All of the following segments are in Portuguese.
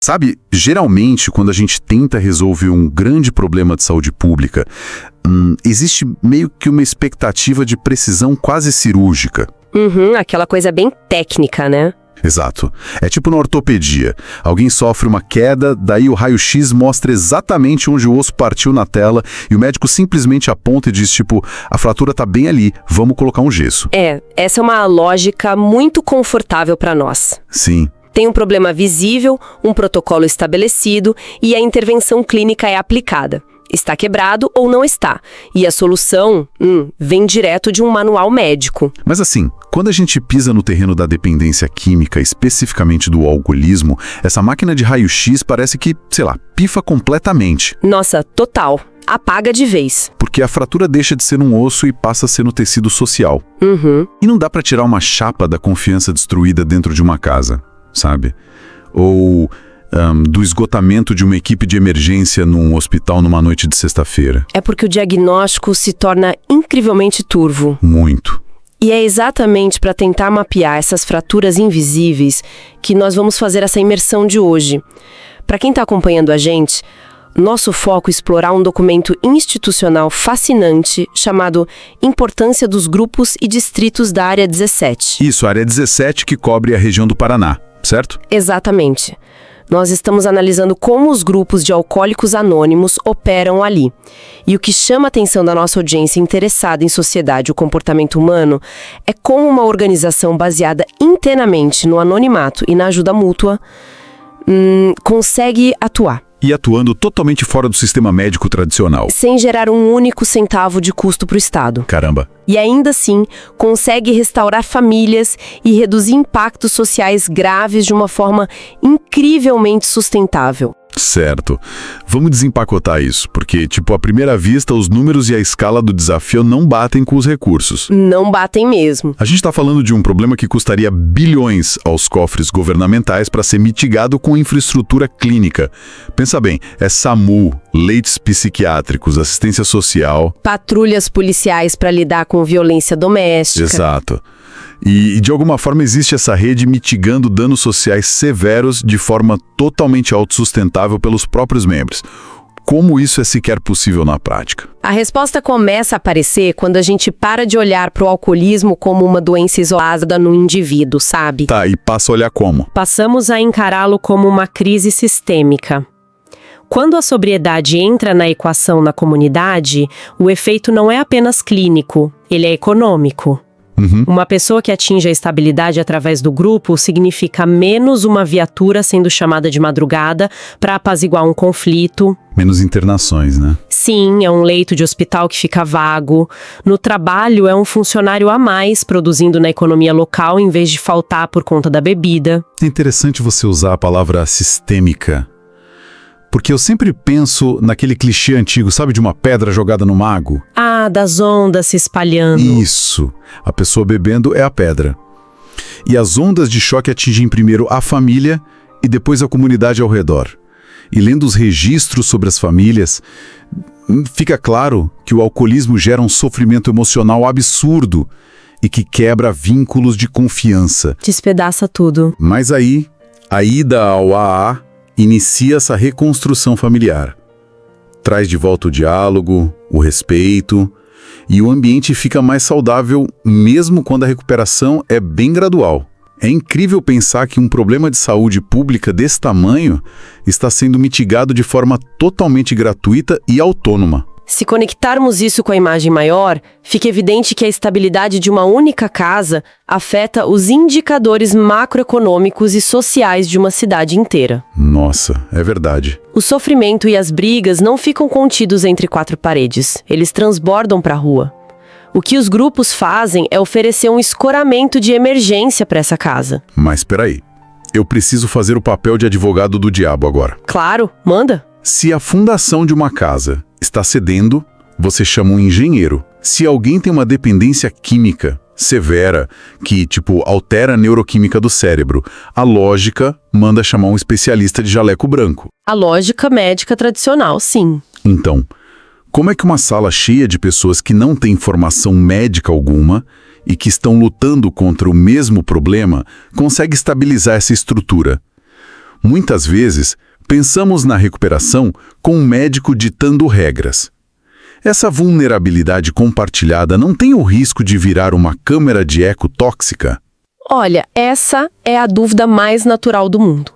Sabe, geralmente, quando a gente tenta resolver um grande problema de saúde pública, existe meio que uma expectativa de precisão quase cirúrgica. Aquela coisa bem técnica, né? Exato. É tipo na ortopedia. Alguém sofre uma queda, daí o raio-x mostra exatamente onde o osso partiu na tela e o médico simplesmente aponta e diz, tipo, a fratura tá bem ali, vamos colocar um gesso. Essa é uma lógica muito confortável para nós. Sim. Tem um problema visível, um protocolo estabelecido e a intervenção clínica é aplicada. Está quebrado ou não está. E a solução, vem direto de um manual médico. Mas assim, quando a gente pisa no terreno da dependência química, especificamente do alcoolismo, essa máquina de raio-x parece que, sei lá, pifa completamente. Nossa, total. Apaga de vez. Porque a fratura deixa de ser um osso e passa a ser no tecido social. E não dá pra tirar uma chapa da confiança destruída dentro de uma casa, sabe? Ou do esgotamento de uma equipe de emergência num hospital numa noite de sexta-feira. É porque o diagnóstico se torna incrivelmente turvo. Muito. E é exatamente para tentar mapear essas fraturas invisíveis que nós vamos fazer essa imersão de hoje. Para quem está acompanhando a gente, nosso foco é explorar um documento institucional fascinante chamado Importância dos Grupos e Distritos da Área 17. Isso, a Área 17 que cobre a região do Paraná, certo? Exatamente. Nós estamos analisando como os grupos de alcoólicos anônimos operam ali. E o que chama a atenção da nossa audiência interessada em sociedade e o comportamento humano é como uma organização baseada inteiramente no anonimato e na ajuda mútua consegue atuar. E atuando totalmente fora do sistema médico tradicional. Sem gerar um único centavo de custo para o Estado. Caramba. E ainda assim, consegue restaurar famílias e reduzir impactos sociais graves de uma forma incrivelmente sustentável. Certo. Vamos desempacotar isso, porque, à primeira vista, os números e a escala do desafio não batem com os recursos. Não batem mesmo. A gente está falando de um problema que custaria bilhões aos cofres governamentais para ser mitigado com infraestrutura clínica. Pensa bem, é SAMU, leitos psiquiátricos, assistência social... Patrulhas policiais para lidar com violência doméstica. Exato. E, de alguma forma, existe essa rede mitigando danos sociais severos de forma totalmente autossustentável pelos próprios membros. Como isso é sequer possível na prática? A resposta começa a aparecer quando a gente para de olhar para o alcoolismo como uma doença isolada no indivíduo, sabe? Tá, e passa a olhar como? Passamos a encará-lo como uma crise sistêmica. Quando a sobriedade entra na equação na comunidade, o efeito não é apenas clínico, ele é econômico. Uma pessoa que atinge a estabilidade através do grupo significa menos uma viatura sendo chamada de madrugada para apaziguar um conflito. Menos internações, né? Sim, é um leito de hospital que fica vago. No trabalho, é um funcionário a mais produzindo na economia local em vez de faltar por conta da bebida. É interessante você usar a palavra sistêmica. Porque eu sempre penso naquele clichê antigo, sabe, de uma pedra jogada no mago? Ah, das ondas se espalhando. Isso. A pessoa bebendo é a pedra. E as ondas de choque atingem primeiro a família e depois a comunidade ao redor. E lendo os registros sobre as famílias, fica claro que o alcoolismo gera um sofrimento emocional absurdo e que quebra vínculos de confiança. Despedaça tudo. Mas aí, a ida ao AA inicia essa reconstrução familiar. Traz de volta o diálogo, o respeito, e o ambiente fica mais saudável mesmo quando a recuperação é bem gradual. É incrível pensar que um problema de saúde pública desse tamanho está sendo mitigado de forma totalmente gratuita e autônoma. Se conectarmos isso com a imagem maior, fica evidente que a estabilidade de uma única casa afeta os indicadores macroeconômicos e sociais de uma cidade inteira. Nossa, é verdade. O sofrimento e as brigas não ficam contidos entre quatro paredes, eles transbordam para a rua. O que os grupos fazem é oferecer um escoramento de emergência para essa casa. Mas peraí, eu preciso fazer o papel de advogado do diabo agora. Claro, manda. Se a fundação de uma casa está cedendo, você chama um engenheiro. Se alguém tem uma dependência química severa, que, altera a neuroquímica do cérebro, a lógica manda chamar um especialista de jaleco branco. A lógica médica tradicional, sim. Então, como é que uma sala cheia de pessoas que não têm formação médica alguma e que estão lutando contra o mesmo problema consegue estabilizar essa estrutura? Muitas vezes, pensamos na recuperação com um médico ditando regras. Essa vulnerabilidade compartilhada não tem o risco de virar uma câmara de eco tóxica? Olha, essa é a dúvida mais natural do mundo.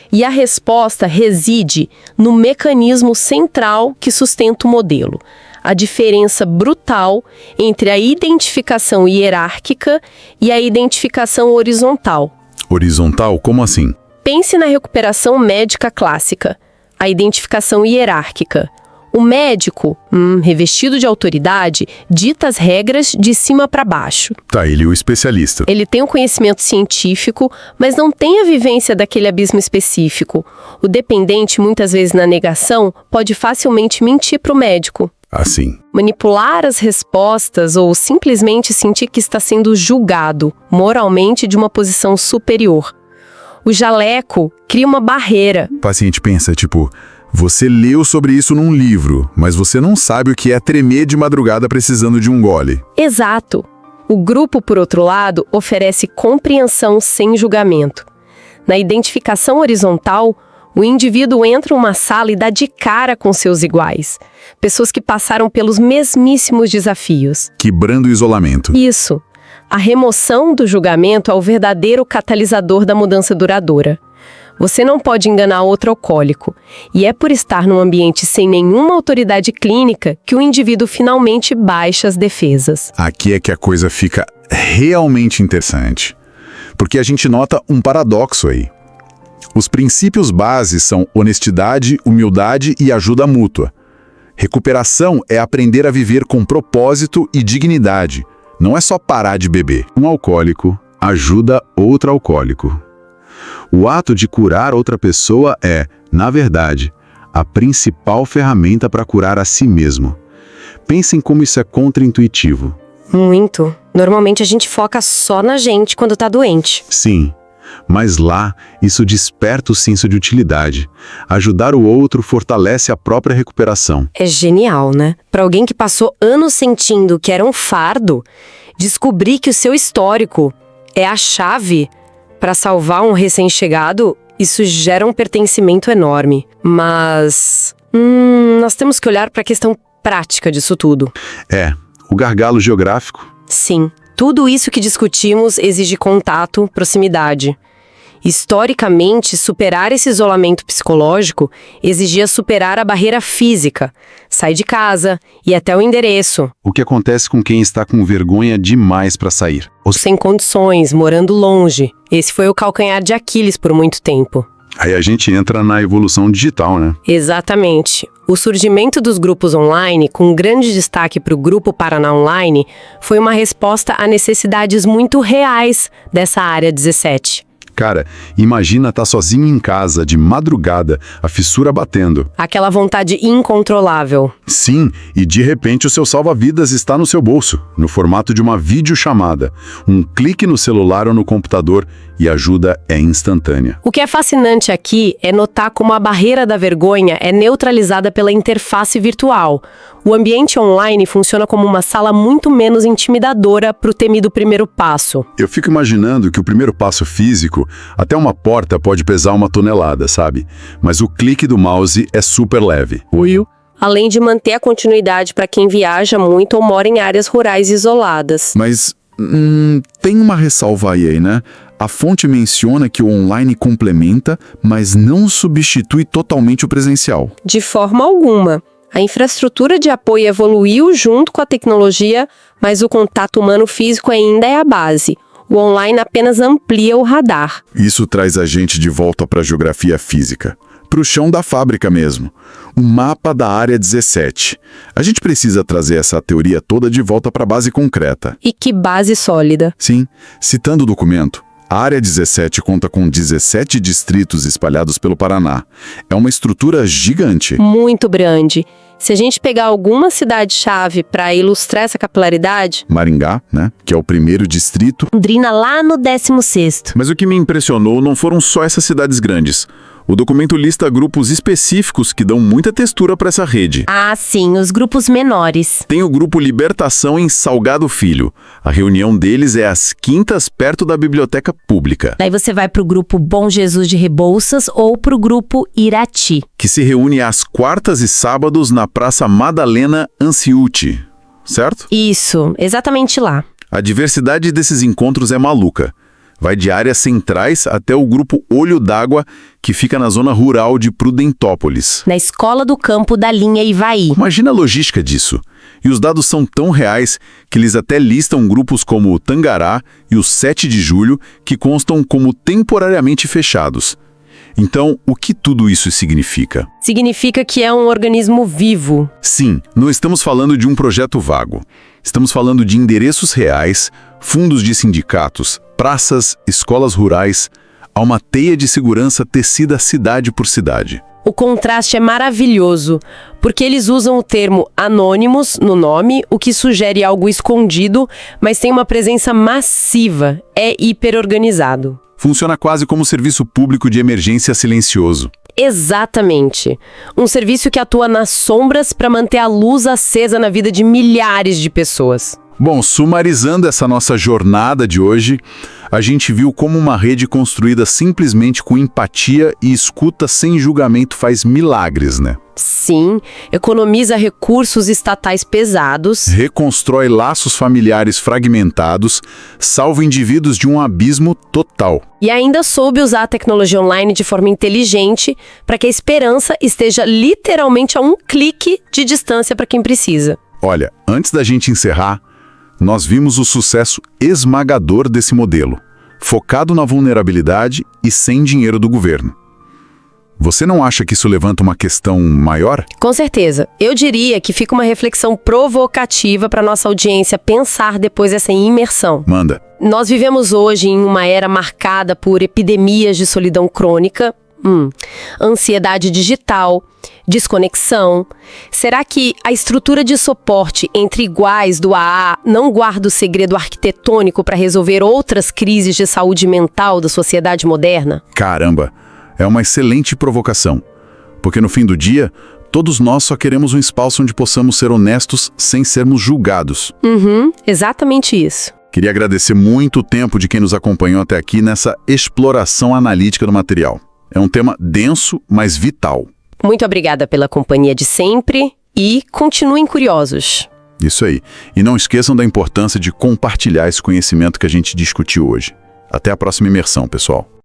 E a resposta reside no mecanismo central que sustenta o modelo. A diferença brutal entre a identificação hierárquica e a identificação horizontal. Horizontal, como assim? Pense na recuperação médica clássica, a identificação hierárquica. O médico, revestido de autoridade, dita as regras de cima para baixo. Tá, ele é o especialista. Ele tem o conhecimento científico, mas não tem a vivência daquele abismo específico. O dependente, muitas vezes na negação, pode facilmente mentir para o médico. Assim. Manipular as respostas ou simplesmente sentir que está sendo julgado moralmente de uma posição superior. O jaleco cria uma barreira. O paciente pensa, tipo, você leu sobre isso num livro, mas você não sabe o que é tremer de madrugada precisando de um gole. Exato. O grupo, por outro lado, oferece compreensão sem julgamento. Na identificação horizontal, o indivíduo entra em uma sala e dá de cara com seus iguais. Pessoas que passaram pelos mesmíssimos desafios. Quebrando o isolamento. Isso. A remoção do julgamento é o verdadeiro catalisador da mudança duradoura. Você não pode enganar outro alcoólico. E é por estar num ambiente sem nenhuma autoridade clínica que o indivíduo finalmente baixa as defesas. Aqui é que a coisa fica realmente interessante. Porque a gente nota um paradoxo aí. Os princípios base são honestidade, humildade e ajuda mútua. Recuperação é aprender a viver com propósito e dignidade. Não é só parar de beber. Um alcoólico ajuda outro alcoólico. O ato de curar outra pessoa é, na verdade, a principal ferramenta para curar a si mesmo. Pensem como isso é contraintuitivo. Muito. Normalmente a gente foca só na gente quando tá doente. Sim, mas lá isso desperta o senso de utilidade. Ajudar o outro fortalece a própria recuperação. É genial, né? Para alguém que passou anos sentindo que era um fardo, descobrir que o seu histórico é a chave para salvar um recém-chegado, isso gera um pertencimento enorme. Mas nós temos que olhar para a questão prática disso tudo. O gargalo geográfico. Sim, tudo isso que discutimos exige contato, proximidade. Historicamente, superar esse isolamento psicológico exigia superar a barreira física, sair de casa, ir até o endereço. O que acontece com quem está com vergonha demais para sair? Sem condições, morando longe. Esse foi o calcanhar de Aquiles por muito tempo. Aí a gente entra na evolução digital, né? Exatamente. O surgimento dos grupos online, com grande destaque para o Grupo Paraná Online, foi uma resposta a necessidades muito reais dessa área 17. Cara, imagina estar sozinho em casa, de madrugada, a fissura batendo. Aquela vontade incontrolável. Sim, e de repente o seu salva-vidas está no seu bolso, no formato de uma videochamada. Um clique no celular ou no computador e a ajuda é instantânea. O que é fascinante aqui é notar como a barreira da vergonha é neutralizada pela interface virtual. O ambiente online funciona como uma sala muito menos intimidadora para o temido primeiro passo. Eu fico imaginando que o primeiro passo físico, até uma porta pode pesar 1 tonelada, sabe? Mas o clique do mouse é super leve. Além de manter a continuidade para quem viaja muito ou mora em áreas rurais isoladas. Mas tem uma ressalva aí, né? A fonte menciona que o online complementa, mas não substitui totalmente o presencial. De forma alguma. A infraestrutura de apoio evoluiu junto com a tecnologia, mas o contato humano físico ainda é a base. O online apenas amplia o radar. Isso traz a gente de volta para a geografia física, para o chão da fábrica mesmo. O mapa da área 17. A gente precisa trazer essa teoria toda de volta para a base concreta. E que base sólida. Sim, citando o documento, a área 17 conta com 17 distritos espalhados pelo Paraná. É uma estrutura gigante. Muito grande. Se a gente pegar alguma cidade-chave para ilustrar essa capilaridade... Maringá, né, que é o primeiro distrito. Londrina lá no 16º. Mas o que me impressionou não foram só essas cidades grandes. O documento lista grupos específicos que dão muita textura para essa rede. Ah, sim, os grupos menores. Tem o grupo Libertação em Salgado Filho. A reunião deles é às quintas, perto da biblioteca pública. Daí você vai pro grupo Bom Jesus de Rebouças ou pro grupo Irati. Que se reúne às quartas e sábados na Praça Madalena Anciuti, certo? Isso, exatamente lá. A diversidade desses encontros é maluca. Vai de áreas centrais até o grupo Olho d'Água, que fica na zona rural de Prudentópolis. Na escola do campo da linha Ivaí. Imagina a logística disso. E os dados são tão reais que eles até listam grupos como o Tangará e o 7 de Julho, que constam como temporariamente fechados. Então, o que tudo isso significa? Significa que é um organismo vivo. Sim, não estamos falando de um projeto vago. Estamos falando de endereços reais, fundos de sindicatos, praças, escolas rurais, há uma teia de segurança tecida cidade por cidade. O contraste é maravilhoso, porque eles usam o termo anônimos no nome, o que sugere algo escondido, mas tem uma presença massiva, é hiperorganizado. Funciona quase como serviço público de emergência silencioso. Exatamente. Um serviço que atua nas sombras para manter a luz acesa na vida de milhares de pessoas. Bom, sumarizando essa nossa jornada de hoje, a gente viu como uma rede construída simplesmente com empatia e escuta sem julgamento faz milagres, né? Sim, economiza recursos estatais pesados. Reconstrói laços familiares fragmentados, salva indivíduos de um abismo total. E ainda soube usar a tecnologia online de forma inteligente para que a esperança esteja literalmente a um clique de distância para quem precisa. Olha, antes da gente encerrar, nós vimos o sucesso esmagador desse modelo, focado na vulnerabilidade e sem dinheiro do governo. Você não acha que isso levanta uma questão maior? Com certeza. Eu diria que fica uma reflexão provocativa para nossa audiência pensar depois dessa imersão. Manda. Nós vivemos hoje em uma era marcada por epidemias de solidão crônica, ansiedade digital, desconexão. Será que a estrutura de suporte entre iguais do AA não guarda o segredo arquitetônico para resolver outras crises de saúde mental da sociedade moderna? Caramba, é uma excelente provocação. Porque no fim do dia, todos nós só queremos um espaço onde possamos ser honestos sem sermos julgados. Exatamente isso. Queria agradecer muito o tempo de quem nos acompanhou até aqui nessa exploração analítica do material. É um tema denso, mas vital. Muito obrigada pela companhia de sempre e continuem curiosos. Isso aí. E não esqueçam da importância de compartilhar esse conhecimento que a gente discutiu hoje. Até a próxima imersão, pessoal.